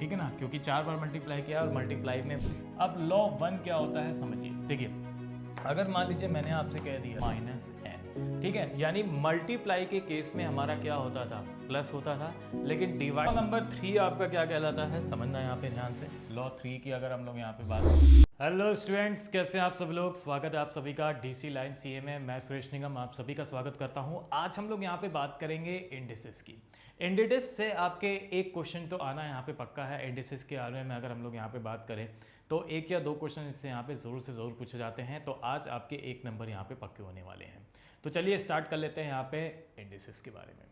ठीक है ना, क्योंकि 4 बार मल्टीप्लाई किया और मल्टीप्लाई में। अब लॉ 1 क्या होता है समझिए। देखिए, अगर मान लीजिए मैंने आपसे कह दिया -n, ठीक है, यानी मल्टीप्लाई के केस में हमारा क्या होता था, प्लस होता था, लेकिन डिवाइड नंबर 3 आपका क्या कहलाता है, समझना यहाँ पे ध्यान से। लॉ 3 की अगर हम लोग यहाँ पे बात करें। हेलो स्टूडेंट्स, कैसे हैं आप सब लोग। स्वागत है आप सभी का डीसी लाइन सीए में। मैं सुरेश निगम आप सभी का स्वागत करता हूँ। आज हम लोग यहाँ पे बात करेंगे इंडिसेस की। इंडिसेस से आपके एक क्वेश्चन तो आना यहाँ पे पक्का है। इंडिसेस के बारे में अगर हम लोग यहाँ पे बात करें तो एक या दो क्वेश्चन इससे यहाँ पे ज़रूर से ज़रूर पूछे जाते हैं। तो आज आपके 1 नंबर यहाँ पे पक्के होने वाले हैं। तो चलिए स्टार्ट कर लेते हैं यहाँ पे इंडिसेस के बारे में।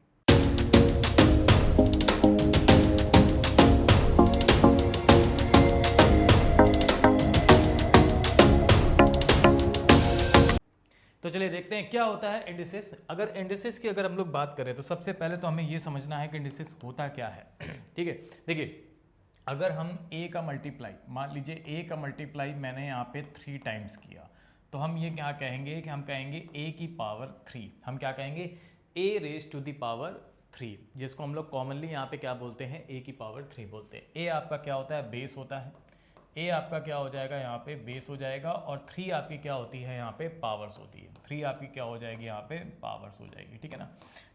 तो चलिए देखते हैं क्या होता है इंडिसेस। अगर इंडिसेस की अगर हम लोग बात करें तो सबसे पहले तो हमें ये समझना है कि इंडिसेस होता क्या है। ठीक है, देखिए, अगर हम a का मल्टीप्लाई, मान लीजिए a का मल्टीप्लाई मैंने यहाँ पे 3 टाइम्स किया, तो हम ये क्या कहेंगे कि हम कहेंगे a की पावर 3। हम क्या कहेंगे, a raise to the power 3, जिसको हम लोग कॉमनली यहाँ पे क्या बोलते हैं, a की पावर 3 बोलते हैं। a आपका क्या होता है, बेस होता है। a आपका क्या हो जाएगा, यहाँ पे बेस हो जाएगा, और 3 आपकी क्या होती है, यहाँ पे पावर्स होती है। 3 आपकी क्या हो जाएगी, यहाँ पे पावर्स हो जाएगी, ठीक है ना।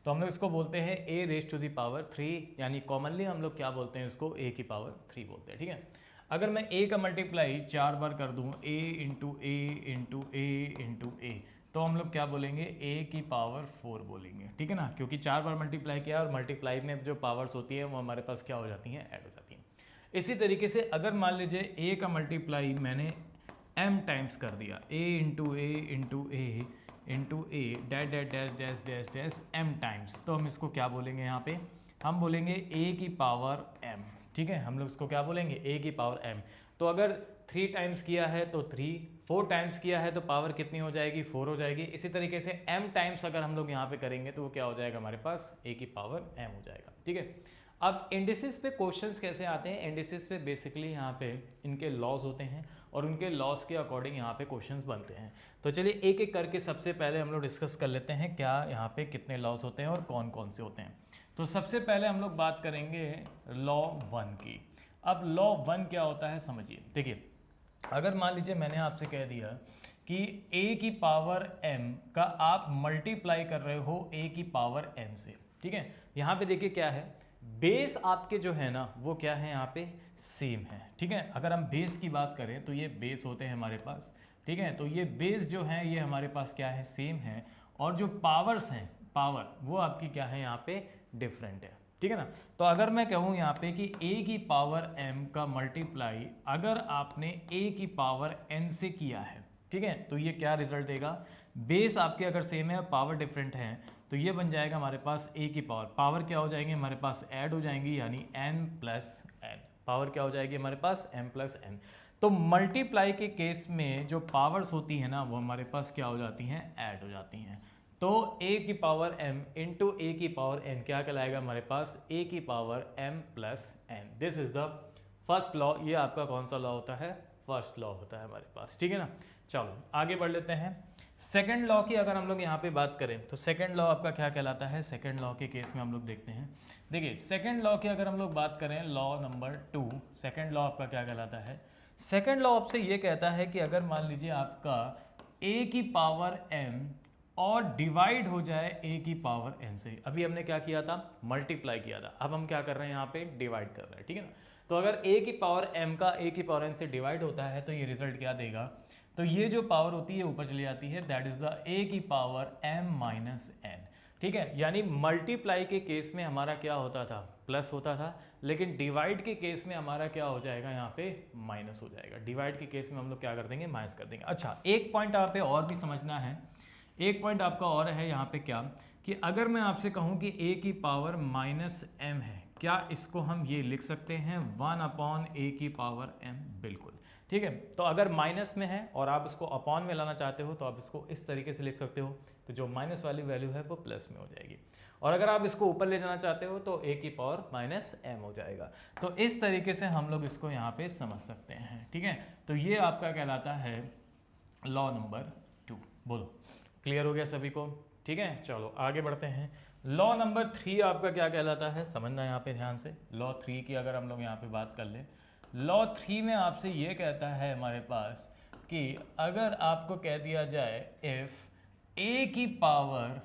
तो हम लोग इसको बोलते हैं a raise to the power 3, यानी कॉमनली हम लोग क्या बोलते हैं, इसको a की पावर 3 बोलते हैं, ठीक है। अगर मैं a का मल्टीप्लाई 4 बार कर दूँ, a into a into a into a, तो हम लोग क्या बोलेंगे, a की पावर 4 बोलेंगे, ठीक है ना, क्योंकि 4 बार मल्टीप्लाई किया और मल्टीप्लाई में जो पावर्स होती है वो हमारे पास क्या हो जाती हैं, ऐड हो जाती हैं। इसी तरीके से अगर मान लीजिए a का मल्टीप्लाई मैंने m टाइम्स कर दिया, a into a into a into A dash dash dash dash dash dash m times, तो हम इसको क्या बोलेंगे, यहाँ पे हम बोलेंगे a की पावर m, ठीक है। हम लोग इसको क्या बोलेंगे, a की पावर m। तो अगर 3 टाइम्स किया है तो 3, 4 टाइम्स किया है तो पावर कितनी हो जाएगी, 4 हो जाएगी। इसी तरीके से m टाइम्स अगर हम लोग यहाँ पे करेंगे तो वो क्या हो जाएगा, हमारे पास a की पावर m हो जाएगा, ठीक है। अब इंडिसेस पे क्वेश्चंस कैसे आते हैं, इंडिसेस पे बेसिकली यहाँ पे इनके लॉज होते हैं और उनके लॉज के अकॉर्डिंग यहाँ पे क्वेश्चंस बनते हैं। तो चलिए एक एक करके सबसे पहले हम लोग डिस्कस कर लेते हैं क्या यहाँ पे कितने लॉज होते हैं और कौन कौन से होते हैं। तो सबसे पहले हम लोग बात करेंगे लॉ 1 की। अब लॉ 1 क्या होता है समझिए। देखिए, अगर मान लीजिए मैंने आपसे कह दिया कि a की पावर m का आप मल्टीप्लाई कर रहे हो a की पावर n से, ठीक है। यहाँ पे देखिए क्या है, बेस आपके जो है ना वो क्या है, यहाँ पे सेम है, ठीक है। अगर हम बेस की बात करें तो ये बेस होते हैं हमारे पास, ठीक है। तो ये बेस जो है ये हमारे पास क्या है, सेम है, और जो पावर्स हैं, पावर वो आपकी क्या है, यहाँ पे डिफरेंट है, ठीक है ना। तो अगर मैं कहूँ यहाँ पे कि a की पावर m का मल्टीप्लाई अगर आपने a की पावर n से किया है, ठीक है, तो ये क्या रिजल्ट देगा, बेस आपके अगर सेम है, पावर डिफरेंट है, तो ये बन जाएगा हमारे पास a की पावर क्या हो जाएंगे, हमारे पास ऐड हो जाएंगी, यानी n प्लस n। पावर क्या हो जाएगी हमारे पास, m प्लस n। तो मल्टीप्लाई के केस में जो पावर्स होती है ना वो हमारे पास क्या हो जाती हैं, ऐड हो जाती हैं। तो a की पावर m इंटू ए की पावर n क्या कहलाएगा हमारे पास, a की power m plus n। This is the first law. ये आपका कौन सा लॉ होता है, फर्स्ट लॉ होता है हमारे पास, ठीक है ना। चलो आगे बढ़ लेते हैं। सेकेंड लॉ की अगर हम लोग यहाँ पे बात करें तो सेकेंड लॉ आपका क्या कहलाता है, सेकेंड लॉ के केस में हम लोग देखते हैं। देखिए, सेकेंड लॉ की अगर हम लोग बात करें, लॉ नंबर 2, सेकेंड लॉ आपका क्या कहलाता है। सेकेंड लॉ आपसे ये कहता है कि अगर मान लीजिए आपका a की पावर m और डिवाइड हो जाए a की पावर n से। अभी हमने क्या किया था, मल्टीप्लाई किया था, अब हम क्या कर रहे हैं, यहाँ पे डिवाइड कर रहे हैं, ठीक है ना। तो अगर a की पावर m का a की पावर n से डिवाइड होता है तो ये रिजल्ट क्या देगा, तो ये जो पावर होती है ऊपर चली जाती है, दैट इज द a की पावर m माइनस n, ठीक है। यानी मल्टीप्लाई के केस में हमारा क्या होता था, प्लस होता था, लेकिन डिवाइड के केस में हमारा क्या हो जाएगा, यहाँ पे माइनस हो जाएगा। डिवाइड के केस में हम लोग क्या कर देंगे, माइनस कर देंगे। अच्छा, एक पॉइंट यहाँ पे और भी समझना है, एक पॉइंट आपका और है यहाँ पे क्या, कि अगर मैं आपसे कहूँ कि a की पावर माइनस m है, क्या इसको हम ये लिख सकते हैं 1 अपॉन a की पावर m, बिल्कुल, ठीक है। तो अगर माइनस में है और आप इसको अपॉन में लाना चाहते हो तो आप इसको इस तरीके से लिख सकते हो, तो जो माइनस वाली वैल्यू है वो प्लस में हो जाएगी, और अगर आप इसको ऊपर ले जाना चाहते हो तो a की पावर माइनस m हो जाएगा। तो इस तरीके से हम लोग इसको यहाँ पे समझ सकते हैं, ठीक है। तो ये आपका कहलाता है लॉ नंबर 2। बोलो, क्लियर हो गया सभी को। ठीक है, चलो आगे बढ़ते हैं। लॉ नंबर 3 आपका क्या कहलाता है, समझना यहाँ पे ध्यान से। लॉ 3 की अगर हम लोग यहाँ पे बात कर लें, लॉ 3 में आपसे ये कहता है हमारे पास कि अगर आपको कह दिया जाए इफ ए की पावर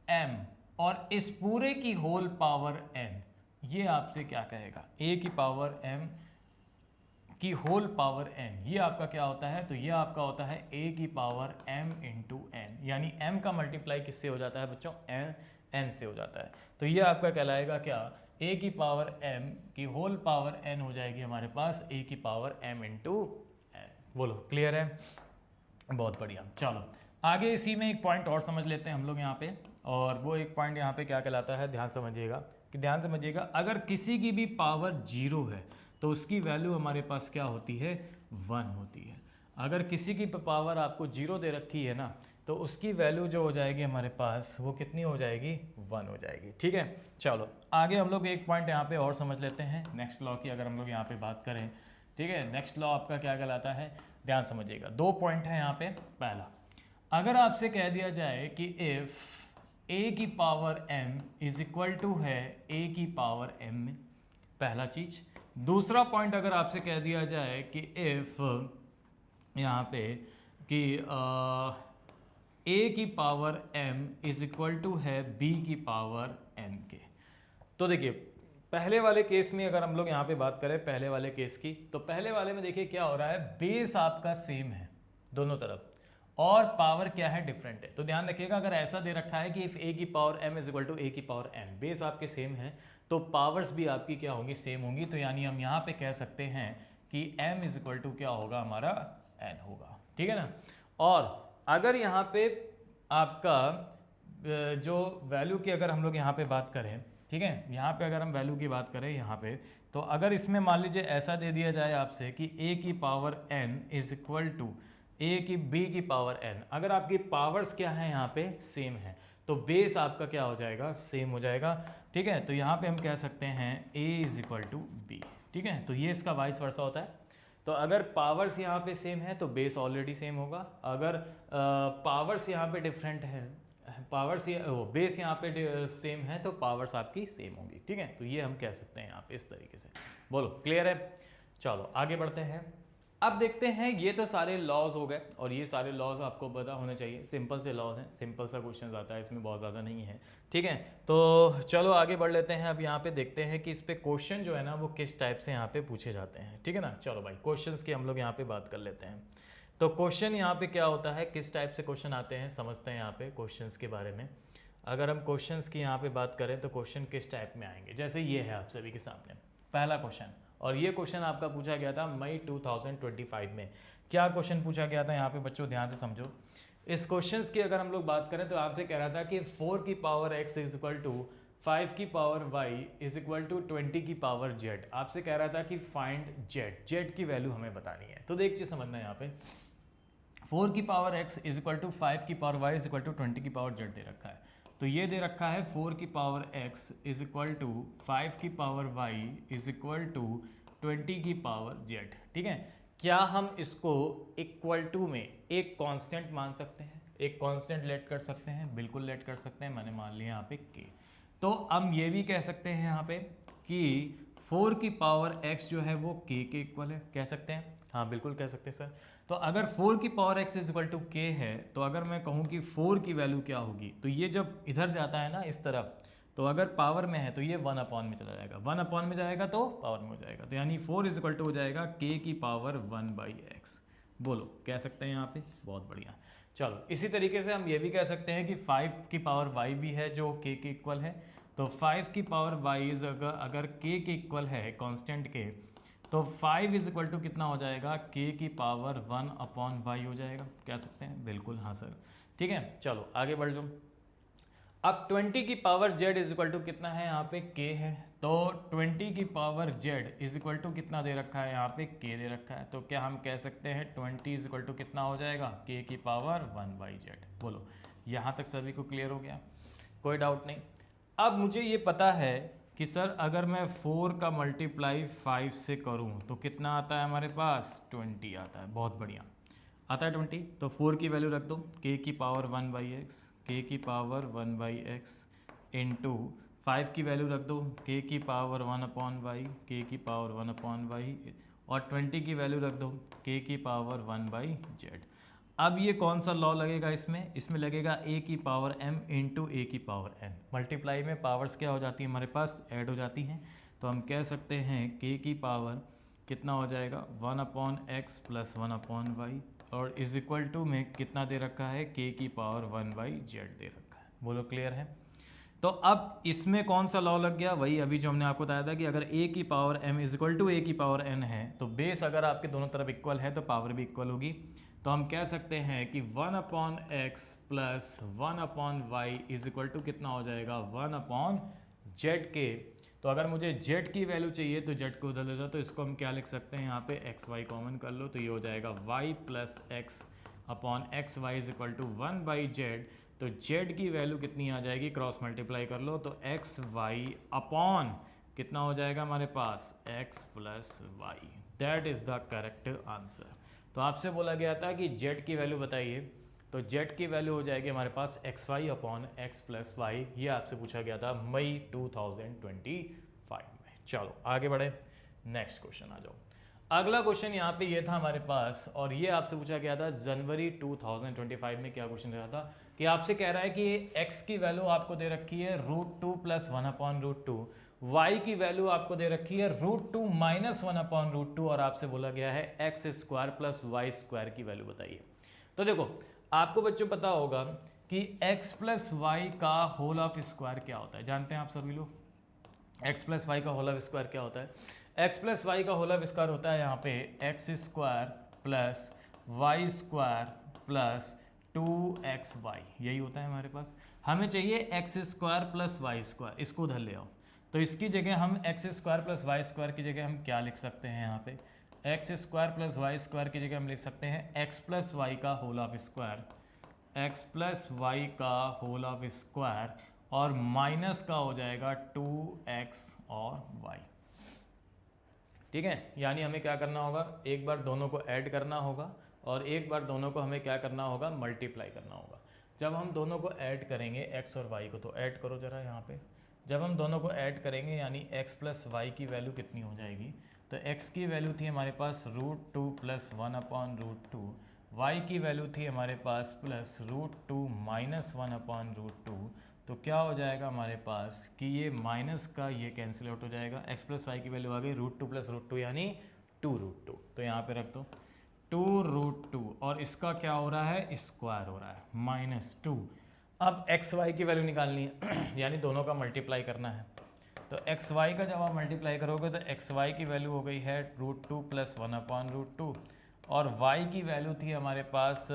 m और इस पूरे की होल पावर n, ये आपसे क्या कहेगा, a की पावर m की होल पावर n, ये आपका क्या होता है, तो ये आपका होता है a की पावर m इंटू n, यानी m का मल्टीप्लाई किससे हो जाता है बच्चों, n से हो जाता है। तो ये आपका कहलाएगा क्या, a की पावर m की होल पावर n हो जाएगी हमारे पास a की पावर m इंटू n। बोलो क्लियर है, बहुत बढ़िया। चलो आगे इसी में एक पॉइंट और समझ लेते हैं हम लोग यहाँ पे, और वो एक पॉइंट यहाँ पे क्या कहलाता है, ध्यान समझिएगा, अगर किसी की भी पावर 0 है तो उसकी वैल्यू हमारे पास क्या होती है, 1 होती है। अगर किसी की पावर आपको 0 दे रखी है ना, तो उसकी वैल्यू जो हो जाएगी हमारे पास वो कितनी हो जाएगी, 1 हो जाएगी। ठीक है, चलो आगे हम लोग एक पॉइंट यहाँ पे और समझ लेते हैं नेक्स्ट लॉ की, अगर हम लोग यहाँ पे बात करें। ठीक है, नेक्स्ट लॉ आपका क्या कहलाता है, ध्यान समझिएगा, 2 पॉइंट है यहाँ पे। पहला, अगर आपसे कह दिया जाए कि इफ a की power m is equal to है a की पावर m में, पहला चीज। दूसरा पॉइंट, अगर आपसे कह दिया जाए कि इफ यहाँ पे कि a की power m is equal to है b की पावर n के, तो देखिए पहले वाले केस में अगर हम लोग यहाँ पे बात करें पहले वाले केस की, तो पहले वाले में देखिए क्या हो रहा है, बेस आपका सेम है दोनों तरफ और पावर क्या है, डिफरेंट है। तो ध्यान रखिएगा, अगर ऐसा दे रखा है कि इफ a की power m is equal to a की पावर n, बेस आपके सेम है तो पावर्स भी आपकी क्या होंगी, सेम होंगी। तो यानी हम यहाँ पे कह सकते हैं कि m इज इक्वल टू क्या होगा हमारा, n होगा। ठीक है ना। और अगर यहाँ पे आपका जो वैल्यू की अगर हम लोग यहाँ पे बात करें, ठीक है, यहाँ पे अगर हम वैल्यू की बात करें यहाँ पे, तो अगर इसमें मान लीजिए ऐसा दे दिया जाए आपसे कि a की power n is equal to a की b की पावर n, अगर आपकी पावर्स क्या है यहाँ पे सेम है, तो बेस आपका क्या हो जाएगा, सेम हो जाएगा। ठीक है, तो यहाँ पे हम कह सकते हैं a is equal to b। ठीक है, तो ये इसका वाइस वर्सा होता है। तो अगर पावर्स यहाँ पे सेम है तो बेस ऑलरेडी सेम होगा, अगर पावर्स यहाँ पे डिफरेंट है, पावर्स बेस यहाँ पे सेम है तो पावर्स आपकी सेम होंगी। ठीक है, तो ये हम कह सकते हैं यहाँ पे इस तरीके से। बोलो क्लियर है, चलो आगे बढ़ते हैं। अब देखते हैं, ये तो सारे लॉज हो गए और ये सारे लॉज आपको पता होने चाहिए, सिंपल से लॉज हैं, सिंपल सा क्वेश्चन आता है, इसमें बहुत ज़्यादा नहीं है। ठीक है, तो चलो आगे बढ़ लेते हैं। अब यहाँ पे देखते हैं कि इस पे क्वेश्चन जो है ना वो किस टाइप से यहाँ पे पूछे जाते हैं। ठीक है ना, चलो भाई क्वेश्चंस की हम लोग यहाँ पे बात कर लेते हैं। तो क्वेश्चन यहाँ पे क्या होता है, किस टाइप से क्वेश्चन आते हैं, समझते हैं यहाँ पे क्वेश्चंस के बारे में। अगर हम क्वेश्चंस की यहाँ पे बात करें तो क्वेश्चन किस टाइप में आएंगे, जैसे ये है आप सभी के सामने पहला क्वेश्चन, और ये क्वेश्चन आपका पूछा गया था मई 2025 में। क्या क्वेश्चन पूछा गया था यहाँ पे बच्चों, ध्यान से समझो। इस क्वेश्चंस की अगर हम लोग बात करें तो आपसे कह रहा था कि 4 की power x is equal to 5 की power y is equal to 20 की पावर z। आपसे कह रहा था कि फाइंड z की वैल्यू हमें बतानी है। तो देख चीज समझना है यहाँ पे, 4 की power x is equal to 5 की power y is equal to 20 की पावर z दे रखा है। तो ये दे रखा है 4 की power x is equal to 5 की power y is equal to 20 की पावर z। ठीक है, क्या हम इसको इक्वल टू में एक कांस्टेंट मान सकते हैं, एक कांस्टेंट लेट कर सकते हैं, बिल्कुल लेट कर सकते हैं। मैंने मान लिया यहाँ पे k। तो हम ये भी कह सकते हैं यहाँ पे कि 4 की पावर x जो है वो k के इक्वल है, कह सकते हैं, हाँ बिल्कुल कह सकते हैं सर। तो अगर 4 की power x is equal to k है, तो अगर मैं कहूँ कि 4 की वैल्यू क्या होगी, तो ये जब इधर जाता है ना इस तरफ, तो अगर पावर में है तो ये 1 अपॉन में चला जाएगा, 1 अपॉन में जाएगा तो पावर में हो जाएगा। तो यानी 4 इज इक्वल टू हो जाएगा k की पावर 1/x। बोलो कह सकते हैं यहाँ पे, बहुत बढ़िया। चलो इसी तरीके से हम ये भी कह सकते हैं कि 5 की पावर y भी है जो k के इक्वल है। तो 5 की पावर y इज अगर k के इक्वल है कांस्टेंट के, तो 5 इज इक्वल टू कितना हो जाएगा, k की पावर 1 अपॉन y हो जाएगा, कह सकते हैं बिल्कुल हाँ सर। ठीक है, चलो आगे बढ़ लो। अब 20 की power z is equal to कितना है, यहाँ पे k है, तो 20 की power z is equal to कितना दे रखा है, यहाँ पे k दे रखा है। तो क्या हम कह सकते हैं 20 इज इक्वल टू कितना हो जाएगा, k की पावर 1/z। बोलो यहाँ तक सभी को क्लियर हो गया, कोई डाउट नहीं। अब मुझे ये पता है कि सर अगर मैं 4 का मल्टीप्लाई 5 से करूं तो कितना आता है हमारे पास, 20 आता है। बहुत बढ़िया, आता है 20। तो 4 की वैल्यू रख दो, k की पावर 1/x, k की पावर 1/x इंटू 5 की वैल्यू रख दो k की पावर 1/y, k की पावर 1/y और 20 की वैल्यू रख दो k की पावर 1/z। अब ये कौन सा लॉ लगेगा इसमें लगेगा a की पावर m इंटू ए की पावर n। मल्टीप्लाई में पावर्स क्या हो जाती है हमारे पास, ऐड हो जाती हैं। तो हम कह सकते हैं k की पावर कितना हो जाएगा 1/x प्लस 1/y और इज इक्वल टू में कितना दे रखा है k की पावर 1/z दे रखा है। बोलो क्लियर है। तो अब इसमें कौन सा लॉ लग गया, वही अभी जो हमने आपको बताया था कि अगर a की power m is equal to a की पावर n है तो बेस अगर आपके दोनों तरफ इक्वल है तो पावर भी इक्वल होगी। तो हम कह सकते हैं कि 1/x plus 1/y is equal to कितना हो जाएगा 1/z के। तो अगर मुझे z की वैल्यू चाहिए तो z को उधर ले जाओ, तो इसको हम क्या लिख सकते हैं यहाँ पे xy कॉमन कर लो, तो ये हो जाएगा y plus x upon x y is equal to 1/z। तो z की वैल्यू कितनी आ जाएगी, क्रॉस मल्टीप्लाई कर लो तो एक्स वाई अपॉन कितना हो जाएगा हमारे पास x plus y. That is the correct answer. तो आपसे बोला गया था कि z की वैल्यू बताइए, तो z की वैल्यू हो जाएगी हमारे पास x y upon x plus y. ये आपसे पूछा गया था मई 2025 में। चलो आगे बढ़े, नेक्स्ट क्वेश्चन आ जाओ। अगला क्वेश्चन यहाँ पे ये था हमारे पास और ये आपसे पूछा गया था जनवरी 2025 में। क्या क्वेश्चन रहा था कि आपसे कह रहा है कि x की वैल्यू आपको दे रखी है √2 प्लस 1/√2, y की वैल्यू आपको दे रखी है √2 माइनस 1/√2 और आपसे बोला गया है x square plus y square की वैल्यू बताइए। तो देखो आपको बच्चों पता होगा कि x प्लस वाई का होल ऑफ स्क्वायर क्या होता है, जानते हैं आप सभी लोग। x प्लस वाई का होल ऑफ स्क्वायर क्या होता है, x प्लस वाई का होल ऑफ स्क्वायर होता है यहाँ पे x square plus y square plus 2xy, यही होता है हमारे पास। हमें चाहिए x square plus y square, इसको उधर ले आओ। तो इसकी जगह हम x square plus y square की जगह हम क्या लिख सकते हैं, यहाँ पे x square plus y square की जगह हम लिख सकते हैं एक्स प्लस वाई का whole of square, x plus y का होल ऑफ स्क्वायर और माइनस का हो जाएगा 2x और y। ठीक है, यानी हमें क्या करना होगा, एक बार दोनों को ऐड करना होगा और एक बार दोनों को हमें क्या करना होगा, मल्टीप्लाई करना होगा। जब हम दोनों को ऐड करेंगे x और y को, तो ऐड करो जरा यहाँ पे। जब हम दोनों को ऐड करेंगे यानी x प्लस वाई की वैल्यू कितनी हो जाएगी, तो x की वैल्यू थी हमारे पास √2 प्लस 1/√2, y की वैल्यू थी हमारे पास प्लस √2 माइनस 1/√2। तो क्या हो जाएगा हमारे पास कि ये माइनस का ये कैंसिल आउट हो जाएगा, x प्लस वाई की वैल्यू आ गई √2 प्लस √2 यानी 2√2। तो यहाँ पे रख दो 2√2 और इसका क्या हो रहा है, स्क्वायर हो रहा है -2। अब एक्स वाई की वैल्यू निकालनी है यानी दोनों का मल्टीप्लाई करना है। तो एक्स वाई का जब आप मल्टीप्लाई करोगे तो एक्स वाई की वैल्यू हो गई है √2 प्लस 1/√2 और y की वैल्यू थी हमारे पास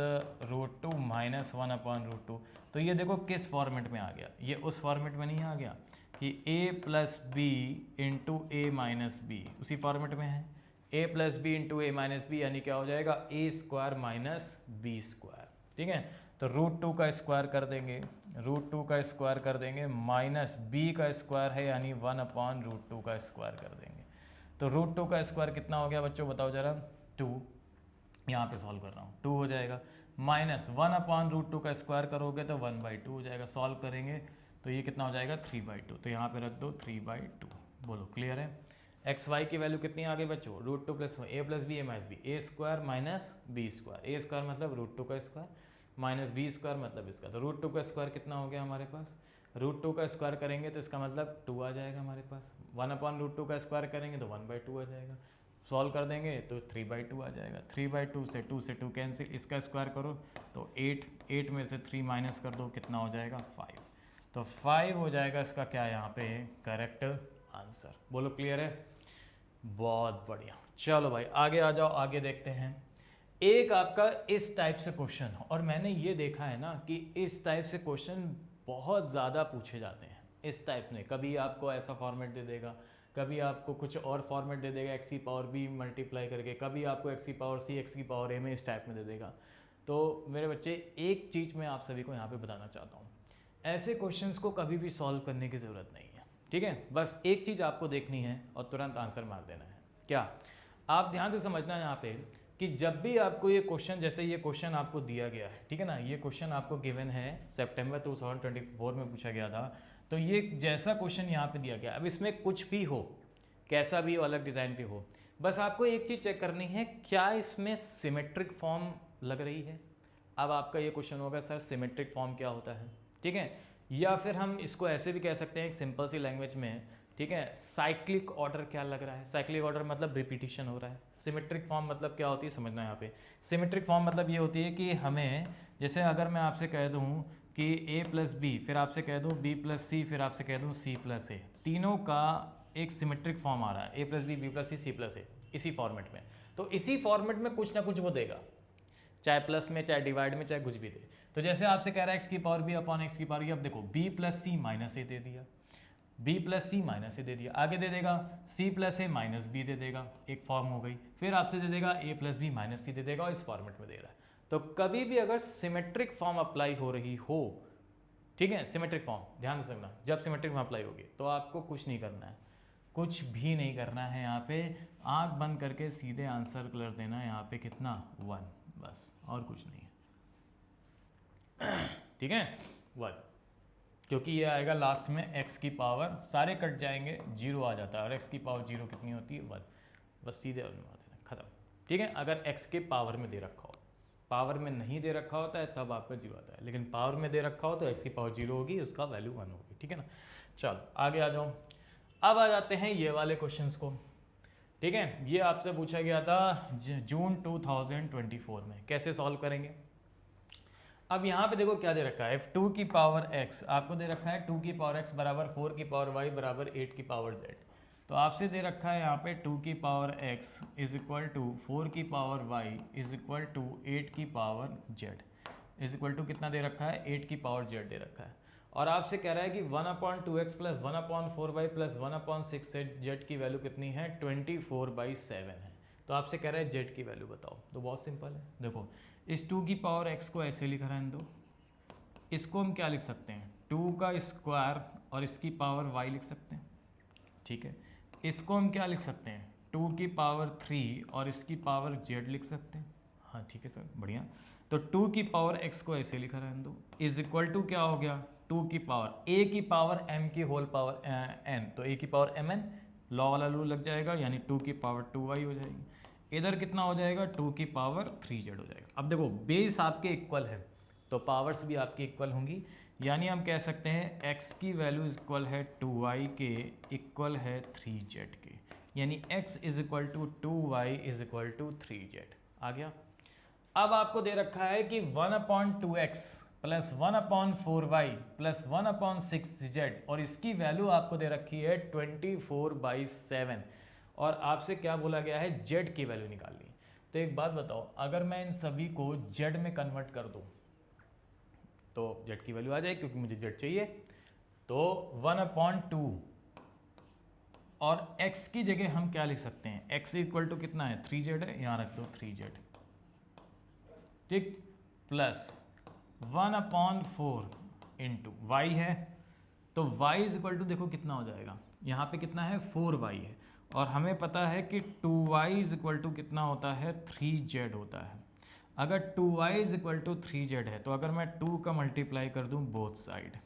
√2 माइनस 1/√2। तो ये देखो किस फॉर्मेट में आ गया, ये उस फॉर्मेट में नहीं आ गया कि a plus b into a minus b, उसी फॉर्मेट में है a plus b into a minus b, यानी क्या हो जाएगा a square minus b square. ठीक है, तो √2 का स्क्वायर कर देंगे, √2 का स्क्वायर कर देंगे माइनस b का स्क्वायर है यानी 1/√2 का स्क्वायर कर देंगे। तो √2 का स्क्वायर कितना हो गया बच्चों, बताओ जरा, 2। यहाँ पे सॉल्व कर रहा हूँ, 2 हो जाएगा माइनस 1/√2 का स्क्वायर करोगे तो 1/2 हो जाएगा। सॉल्व करेंगे तो ये कितना हो जाएगा 3/2। तो यहाँ पे रख दो 3/2। बोलो क्लियर है। एक्स वाई की वैल्यू कितनी आ गई बच्चों, √2 प्लस ए प्लस बी ए माइनस बी, ए स्क्वायर माइनस बी स्क्वायर, ए स्क्वायर मतलब √2 का स्क्वायर माइनस बी स्क्वायर मतलब इसका। तो √2 का स्क्वायर कितना हो गया हमारे पास, √2 का स्क्वायर करेंगे तो इसका मतलब 2 आ जाएगा हमारे पास। 1/√2 का स्क्वायर करेंगे तो 1/2 आ जाएगा। सॉल्व कर देंगे तो 3/2 आ जाएगा। 3/2 से 2 से 2 कैंसिल, इसका स्क्वायर करो तो 8 में से 3 माइनस कर दो, कितना हो जाएगा 5। तो 5 हो जाएगा इसका क्या यहाँ पे करेक्ट आंसर। बोलो क्लियर है, बहुत बढ़िया। चलो भाई आगे आ जाओ, आगे देखते हैं। एक आपका इस टाइप से क्वेश्चन, और मैंने ये देखा है ना कि इस टाइप से क्वेश्चन बहुत ज़्यादा पूछे जाते हैं। इस टाइप में कभी आपको ऐसा फॉर्मेट दे देगा, कभी आपको कुछ और फॉर्मेट दे देगा एक्स की पावर बी मल्टीप्लाई करके, कभी आपको एक्स की पावर सी एक्स की पावर ए में इस टाइप में दे देगा। तो मेरे बच्चे एक चीज़ मैं आप सभी को यहाँ पे बताना चाहता हूँ, ऐसे क्वेश्चंस को कभी भी सॉल्व करने की ज़रूरत नहीं है। ठीक है, बस एक चीज़ आपको देखनी है और तुरंत आंसर मार देना है। क्या, आप ध्यान से समझना यहाँ पे कि जब भी आपको ये क्वेश्चन, जैसे ये क्वेश्चन आपको दिया गया है, ठीक है ना, ये क्वेश्चन आपको गिवन है सितंबर 2024 में पूछा गया था, तो ये जैसा क्वेश्चन यहाँ पे दिया गया, अब इसमें कुछ भी हो, कैसा भी हो, अलग डिज़ाइन भी हो, बस आपको एक चीज़ चेक करनी है, क्या इसमें सिमेट्रिक फॉर्म लग रही है। अब आपका ये क्वेश्चन होगा सर सिमेट्रिक फॉर्म क्या होता है, ठीक है, या फिर हम इसको ऐसे भी कह सकते हैं एक सिंपल सी लैंग्वेज में, ठीक है, साइक्लिक ऑर्डर क्या लग रहा है। साइक्लिक ऑर्डर मतलब रिपीटिशन हो रहा है। सिमेट्रिक फॉर्म मतलब क्या होती है समझना यहाँ पे। सिमेट्रिक फॉर्म मतलब ये होती है कि हमें, जैसे अगर मैं आपसे कह दूँ कि a प्लस बी, फिर आपसे कह दूँ b प्लस सी, फिर आपसे कह दूँ c प्लस ए, तीनों का एक सिमेट्रिक फॉर्म आ रहा है, a plus b, b plus c, c plus a, इसी फॉर्मेट में। तो इसी फॉर्मेट में कुछ ना कुछ वो देगा, चाहे प्लस में, चाहे डिवाइड में, चाहे कुछ भी दे। तो जैसे आपसे कह रहा है एक्स की पावर बी अपॉन एक्स की पावर बी, अब देखो b प्लस सी माइनस ए दे दिया, b प्लस सी माइनस ए दे दिया, आगे दे देगा c प्लस ए माइनस बी दे देगा, एक फॉर्म हो गई, फिर आपसे दे देगा a प्लस बी माइनस सी दे देगा, और इस फॉर्मेट में दे रहा है। तो कभी भी अगर सिमेट्रिक फॉर्म अप्लाई हो रही हो, ठीक है, सिमेट्रिक फॉर्म ध्यान से रखना, जब सिमेट्रिक फॉर्म अप्लाई होगी तो आपको कुछ नहीं करना है, कुछ भी नहीं करना है, यहाँ पे आंख बंद करके सीधे आंसर कर देना है, यहाँ पे कितना 1, बस और कुछ नहीं है, ठीक है 1, क्योंकि ये आएगा लास्ट में x की पावर, सारे कट जाएंगे, 0 आ जाता है, और x की पावर 0 कितनी होती है 1, बस सीधे खत्म, ठीक है। अगर x के पावर में दे रखा हो, पावर में नहीं दे रखा होता है तब आपका 0 आता है, लेकिन पावर में दे रखा हो तो x की पावर 0 होगी, उसका वैल्यू 1 होगी, ठीक है ना। चलो आगे आ जाओ, अब आ जाते हैं ये वाले क्वेश्चंस को, ठीक है। ये आपसे पूछा गया था जून 2024 में, कैसे सॉल्व करेंगे। अब यहाँ पे देखो क्या दे रखा है, f2 की पावर x, आपको दे रखा है 2 की पावर x बराबर 4 की पावर y बराबर 8 की पावर z। तो आपसे दे रखा है यहाँ पे 2 की power x is equal to 4 की power y is equal to 8 की power z is equal to कितना दे रखा है 8 की पावर z दे रखा है। और आपसे कह रहा है कि 1/2x plus 1/4y plus 1/6z की वैल्यू कितनी है 24/7 है। तो आपसे कह रहा है z की वैल्यू बताओ। तो बहुत सिंपल है, देखो इस 2 की पावर x को ऐसे लिखा रहने दो, इसको हम क्या लिख सकते हैं 2 का स्क्वायर और इसकी पावर y लिख सकते हैं, ठीक है। इसको हम क्या लिख सकते हैं 2 की पावर 3 और इसकी पावर z लिख सकते हैं, हाँ ठीक है सर बढ़िया। तो 2 की पावर x को ऐसे लिखा रहने दो, इज इक्वल टू क्या हो गया 2 की पावर a की पावर m की होल पावर n, तो a की पावर mn, लॉ वाला रूल लग जाएगा, यानी 2 की पावर 2y हो जाएगी। इधर कितना हो जाएगा 2 की पावर 3z हो जाएगा। अब देखो बेस आपके इक्वल है तो पावर्स भी आपकी इक्वल होंगी, यानी हम कह सकते हैं x की वैल्यू इक्वल है 2y के इक्वल है 3z के, यानी x is equal to 2y is equal to 3z आ गया। अब आपको दे रखा है कि 1/2x plus 1/4y plus 1/6z और इसकी वैल्यू आपको दे रखी है 24/7, और आपसे क्या बोला गया है z की वैल्यू निकालनी। तो एक बात बताओ, अगर मैं इन सभी को z में कन्वर्ट कर दूं तो z की वैल्यू आ जाएगी, क्योंकि मुझे z चाहिए। तो 1/2 और x की जगह हम क्या लिख सकते हैं, x इक्वल टू कितना है 3z है, यहाँ रख दो 3z, ठीक, प्लस 1/4 इंटू y है, तो y इज इक्वल टू देखो कितना हो जाएगा, यहाँ पे कितना है 4y है, और हमें पता है कि 2y इज इक्वल टू कितना होता है 3z होता है। अगर 2y is equal to 3z है तो अगर मैं 2 का मल्टीप्लाई कर दूं बोथ साइड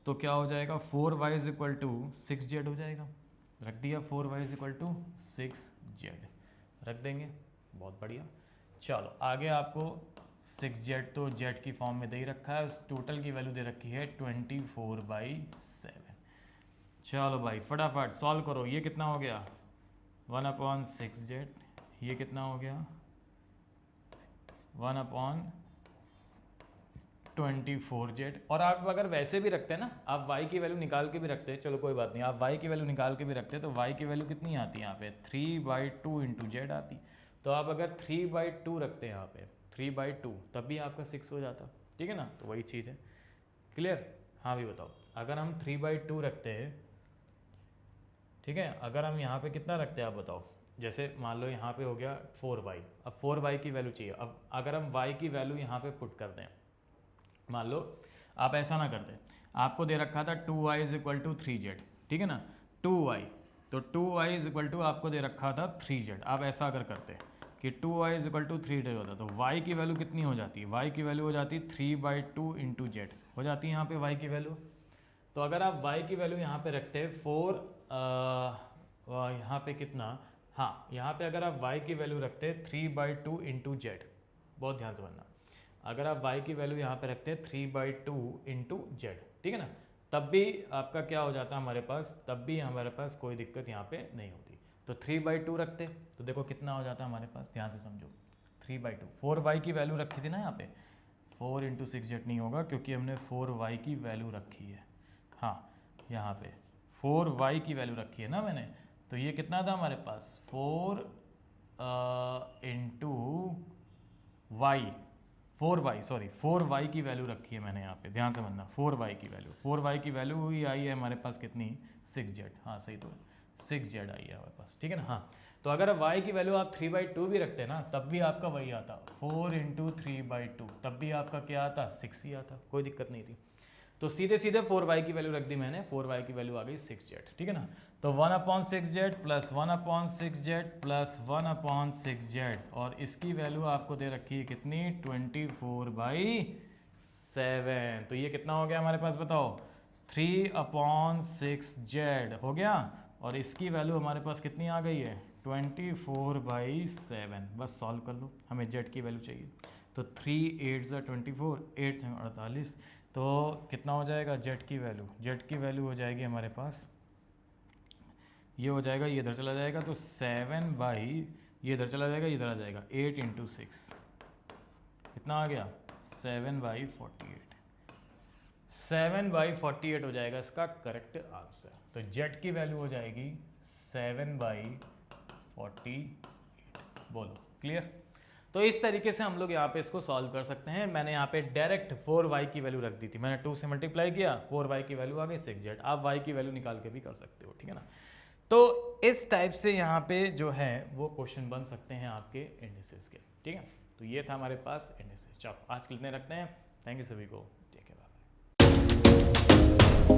तो क्या हो जाएगा 4y is equal to 6z हो जाएगा, रख दिया 4y is equal to 6z रख देंगे, बहुत बढ़िया। चलो आगे आपको 6z तो z की फॉर्म में दे ही रखा है, उस टोटल की वैल्यू दे रखी है 24/7। चलो भाई फटाफट सॉल्व करो, ये कितना हो गया 1/6z, ये कितना हो गया 1/24z। और आप अगर वैसे भी रखते हैं ना, आप y की वैल्यू निकाल के भी रखते हैं, चलो कोई बात नहीं, आप y की वैल्यू निकाल के भी रखते हैं तो y की वैल्यू कितनी आती है यहाँ पे 3/2 इंटू z आती। तो आप अगर 3/2 रखते हैं यहाँ पे 3/2 तब भी आपका 6 हो जाता, ठीक है ना। तो वही चीज़ है, क्लियर। हाँ भी बताओ, अगर हम 3/2 रखते हैं, ठीक है, अगर हम यहाँ पे कितना रखते हैं आप बताओ, जैसे मान लो यहाँ पे हो गया 4y, अब 4y की वैल्यू चाहिए। अब अगर हम y की वैल्यू यहाँ पे पुट कर दें, मान लो आप ऐसा ना कर दें, आपको दे रखा था 2y is equal to 3z, ठीक है ना, 2y, तो 2y इज इक्वल टू आपको दे रखा था 3z। आप ऐसा अगर करते कि कि 2y इज इक्वल टू 3 होता है, तो y की वैल्यू कितनी हो जाती है, y की वैल्यू हो जाती है 3/2 इंटू जेड हो जाती है यहाँ पे y की वैल्यू। तो अगर आप y की वैल्यू यहाँ पे रखते हैं 4 यहाँ पे कितना, हाँ यहाँ पे अगर आप y की वैल्यू रखते हैं 3/2 इंटू जेड, बहुत ध्यान से बनना, अगर आप y की वैल्यू यहाँ पे रखते हैं 3/2 इंटू जेड, ठीक है ना, तब भी आपका क्या हो जाता है हमारे पास, तब भी हमारे पास कोई दिक्कत यहाँ पे नहीं होती। तो 3/2 रखते तो देखो कितना हो जाता है हमारे पास, ध्यान से समझो, 3/2 4y की वैल्यू रखी थी ना यहाँ पे, 4 इंटू 6 जेड नहीं होगा क्योंकि हमने 4y की वैल्यू रखी है, हाँ यहाँ पे 4y की वैल्यू रखी है ना मैंने, तो ये कितना था हमारे पास 4 इंटू वाई, 4y की वैल्यू रखी है मैंने यहाँ पे, ध्यान से बनना, 4y की वैल्यू हुई आई है हमारे पास कितनी 6z, हाँ सही तो 6z आई है हमारे पास, ठीक है ना। हाँ तो अगर y की वैल्यू आप 3/2 भी रखते ना तब भी आपका वही आता, 4 इंटू 3/2, तब भी आपका क्या आता 6 ही आता, कोई दिक्कत नहीं थी। तो सीधे सीधे 4y की वैल्यू रख दी मैंने, 4y की वैल्यू आ गई 6z, ठीक है ना। तो 1/6z plus 1/6z plus 1/6z, और इसकी वैल्यू आपको दे रखी है कितनी 24/7, तो ये कितना हो गया हमारे पास बताओ 3/6z हो गया, और इसकी वैल्यू हमारे पास कितनी आ गई है 24/7। बस सॉल्व कर लो, हमें z की वैल्यू चाहिए, तो 3 8 24, 8 48, तो कितना हो जाएगा z की वैल्यू हो जाएगी हमारे पास, ये हो जाएगा, ये इधर चला जाएगा तो 7 ये इधर चला जाएगा, इधर आ जाएगा 8 इंटू 6 कितना आ गया 7/48, 7/48 हो जाएगा इसका करेक्ट आंसर। तो z की वैल्यू हो जाएगी 7/48, बोलो क्लियर। तो इस तरीके से हम लोग यहाँ पे इसको सॉल्व कर सकते हैं। मैंने यहाँ पे डायरेक्ट 4y की वैल्यू रख दी थी, मैंने 2 से मल्टीप्लाई किया, 4y की वैल्यू आ गई 6z, आप y की वैल्यू निकाल के भी कर सकते हो, ठीक है ना। तो इस टाइप से यहाँ पे जो है वो क्वेश्चन बन सकते हैं आपके इंडिसेस के, ठीक है। तो ये था हमारे पास इंडिसेस। चलो आज के लिए रखते हैं, थैंक यू सभी को, टेक केयर, बाय बाय।